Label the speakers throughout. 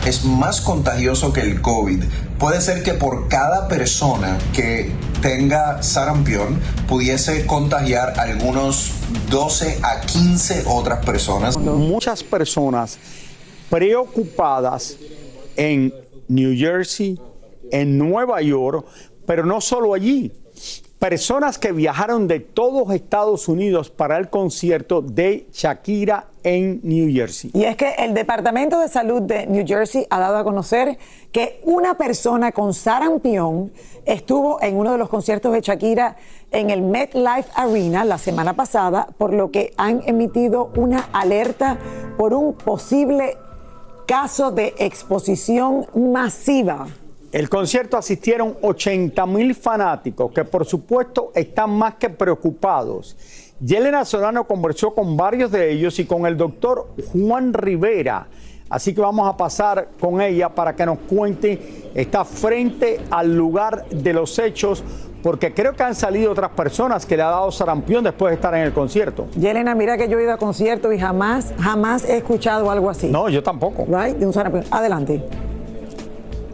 Speaker 1: es más contagioso que el COVID. Puede ser que por cada persona que tenga sarampión pudiese contagiar algunos 12 a 15 otras personas.
Speaker 2: Muchas personas preocupadas en New Jersey, en Nueva York, pero no solo allí. Personas que viajaron de todos Estados Unidos para el concierto de Shakira en New Jersey.
Speaker 3: Y es que el Departamento de Salud de New Jersey ha dado a conocer que una persona con sarampión estuvo en uno de los conciertos de Shakira en el MetLife Arena la semana pasada, por lo que han emitido una alerta por un posible caso de exposición masiva.
Speaker 2: El concierto asistieron 80,000 fanáticos que por supuesto están más que preocupados. Yelena Solano conversó con varios de ellos y con el doctor Juan Rivera. Así que vamos a pasar con ella para que nos cuente. Está frente al lugar de los hechos porque creo que han salido otras personas que le ha dado sarampión después de estar en el concierto.
Speaker 3: Yelena, mira que yo he ido a conciertos y jamás he escuchado algo así.
Speaker 2: No, yo tampoco.
Speaker 3: Right? De un sarampión. Adelante.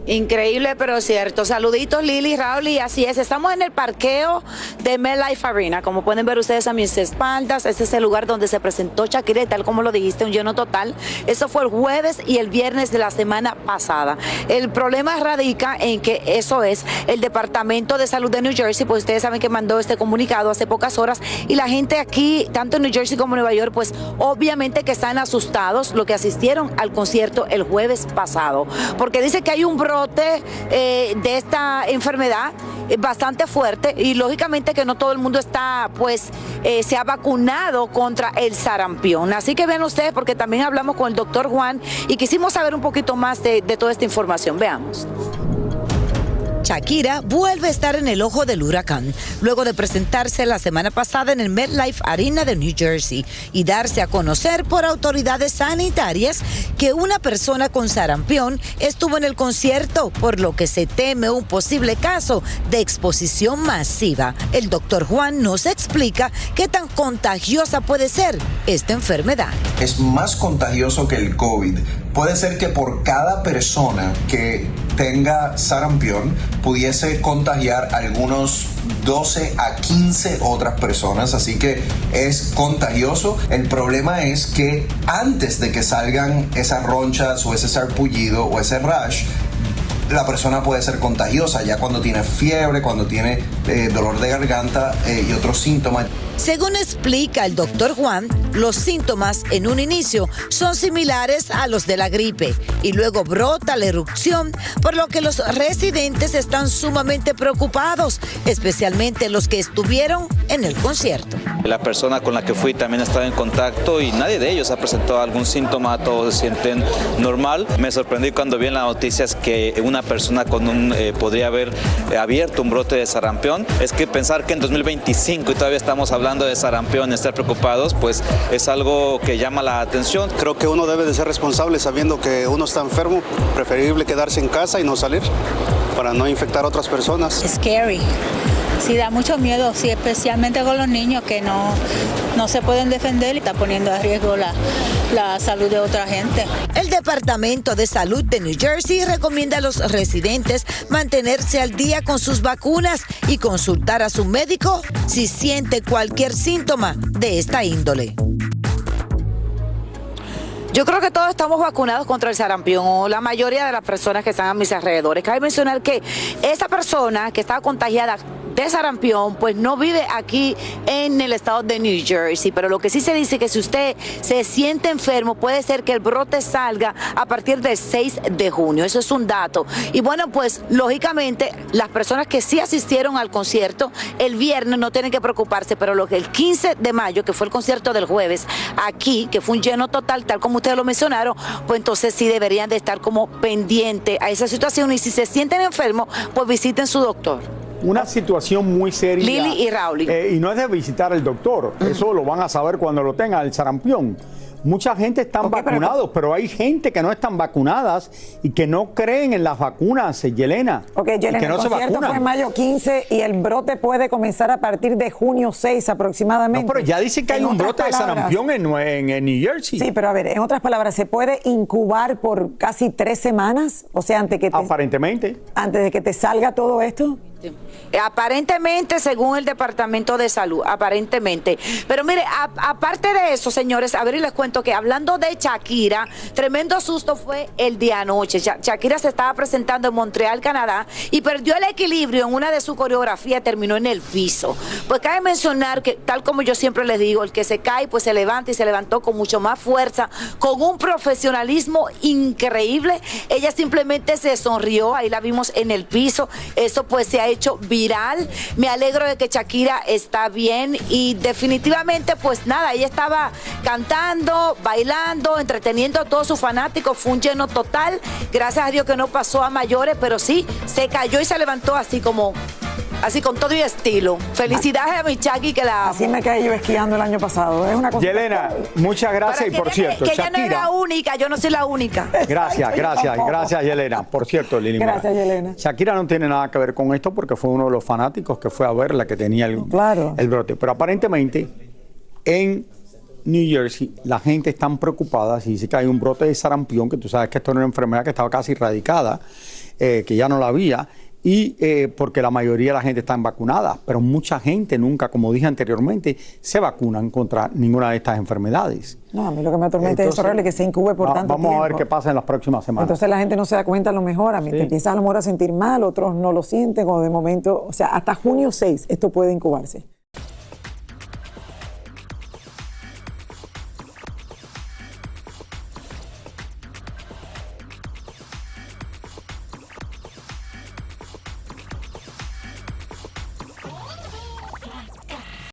Speaker 4: Increíble, pero cierto. Saluditos, Lili, Raúl, y así es. Estamos en el parqueo de MetLife Arena. Como pueden ver ustedes a mis espaldas, este es el lugar donde se presentó Shakira, y tal como lo dijiste, un lleno total. Eso fue el jueves y el viernes de la semana pasada. El problema radica en que eso es el Departamento de Salud de New Jersey, pues ustedes saben que mandó este comunicado hace pocas horas, y la gente aquí, tanto en New Jersey como en Nueva York, pues obviamente que están asustados, lo que asistieron al concierto el jueves pasado, porque dice que hay un brote de esta enfermedad bastante fuerte, y lógicamente que no todo el mundo está, pues, se ha vacunado contra el sarampión. Así que vean ustedes, porque también hablamos con el doctor Juan y quisimos saber un poquito más de toda esta información. Veamos.
Speaker 5: Shakira vuelve a estar en el ojo del huracán luego de presentarse la semana pasada en el MetLife Arena de New Jersey y darse a conocer por autoridades sanitarias que una persona con sarampión estuvo en el concierto, por lo que se teme un posible caso de exposición masiva. El doctor Juan nos explica qué tan contagiosa puede ser esta enfermedad.
Speaker 1: Es más contagioso que el COVID. Puede ser que por cada persona que tenga sarampión pudiese contagiar algunos 12 a 15 otras personas, así que es contagioso. El problema es que antes de que salgan esas ronchas o ese sarpullido o ese rash, la persona puede ser contagiosa ya cuando tiene fiebre, cuando tiene dolor de garganta y otros síntomas.
Speaker 5: Según explica el doctor Juan, los síntomas en un inicio son similares a los de la gripe y luego brota la erupción, por lo que los residentes están sumamente preocupados, especialmente los que estuvieron en el concierto.
Speaker 6: La persona con la que fui también estaba en contacto y nadie de ellos ha presentado algún síntoma, todos se sienten normal. Me sorprendí cuando vi en las noticias que una persona con podría haber abierto un brote de sarampión. Es que pensar que en 2025 y todavía estamos hablando de sarampión y estar preocupados, pues es algo que llama la atención.
Speaker 7: Creo que uno debe de ser responsable sabiendo que uno está enfermo, preferible quedarse en casa y no salir para no infectar a otras personas.
Speaker 8: Scary. Sí, da mucho miedo, sí, especialmente con los niños que no se pueden defender y está poniendo a riesgo la salud de otra gente.
Speaker 5: El Departamento de Salud de New Jersey recomienda a los residentes mantenerse al día con sus vacunas y consultar a su médico si siente cualquier síntoma de esta índole.
Speaker 4: Yo creo que todos estamos vacunados contra el sarampión, o la mayoría de las personas que están a mis alrededores. Cabe mencionar que esa persona que estaba contagiada de sarampión, pues no vive aquí en el estado de New Jersey, pero lo que sí se dice que si usted se siente enfermo, puede ser que el brote salga a partir del 6 de junio, eso es un dato. Y bueno, pues lógicamente las personas que sí asistieron al concierto el viernes no tienen que preocuparse, pero lo que el 15 de mayo, que fue el concierto del jueves, aquí, que fue un lleno total, tal como ustedes lo mencionaron, pues entonces sí deberían de estar como pendiente a esa situación, y si se sienten enfermos, pues visiten su doctor.
Speaker 2: Una situación muy seria.
Speaker 4: Lili y Raúl.
Speaker 2: Y no es de visitar al doctor, eso lo van a saber cuando lo tengan, el sarampión. Mucha gente están vacunados, pero hay gente que no están vacunadas y que no creen en las vacunas, Yelena.
Speaker 3: Ok, Yelena,
Speaker 2: que no
Speaker 3: el
Speaker 2: se
Speaker 3: concierto
Speaker 2: vacunan.
Speaker 3: fue en mayo 15 y el brote puede comenzar a partir de junio 6 aproximadamente.
Speaker 2: No, pero ya dicen que hay
Speaker 3: En
Speaker 2: un
Speaker 3: otras
Speaker 2: brote de
Speaker 3: palabras,
Speaker 2: sarampión en New Jersey.
Speaker 3: Sí, pero a ver, en otras palabras, ¿se puede incubar por casi 3 semanas? O sea, antes de que te salga todo esto.
Speaker 4: Aparentemente, según el Departamento de Salud, aparentemente. Pero mire, aparte de eso, señores, a ver, y les cuento que hablando de Shakira, tremendo susto fue el día anoche. Shakira se estaba presentando en Montreal, Canadá, y perdió el equilibrio en una de sus coreografías, terminó en el piso. Pues cabe mencionar que, tal como yo siempre les digo, el que se cae, pues se levanta, y se levantó con mucho más fuerza, con un profesionalismo increíble. Ella simplemente se sonrió, ahí la vimos en el piso. Eso pues se ha hecho viral. Me alegro de que Shakira está bien y definitivamente pues nada, ella estaba cantando, bailando, entreteniendo a todos sus fanáticos, fue un lleno total, gracias a Dios que no pasó a mayores, pero sí, se cayó y se levantó así con todo y estilo. Felicidades a mi Shaki, que la amo.
Speaker 3: Así me caí yo esquiando el año pasado. Es una cosa.
Speaker 2: Yelena, muchas gracias. Y por cierto,
Speaker 4: que
Speaker 2: Shakira,
Speaker 4: ella no es la única, yo no soy la única.
Speaker 2: Gracias, Yelena. Por cierto, Lili Mora,
Speaker 3: Gracias, Yelena.
Speaker 2: Shakira no tiene nada que ver con esto porque fue uno de los fanáticos que fue a verla que tenía el brote. Pero aparentemente en New Jersey la gente está preocupada. Si dice que hay un brote de sarampión, que tú sabes que esto era una enfermedad que estaba casi erradicada, que ya no la había. Y porque la mayoría de la gente está vacunada, pero mucha gente nunca, como dije anteriormente, se vacunan contra ninguna de estas enfermedades.
Speaker 3: No, a mí lo que me atormenta es eso, que se incube por tanto tiempo.
Speaker 2: Vamos a ver qué pasa en las próximas semanas.
Speaker 3: Entonces la gente no se da cuenta a lo mejor, te empieza a lo mejor a sentir mal, otros no lo sienten, o de momento, o sea, hasta junio 6 esto puede incubarse.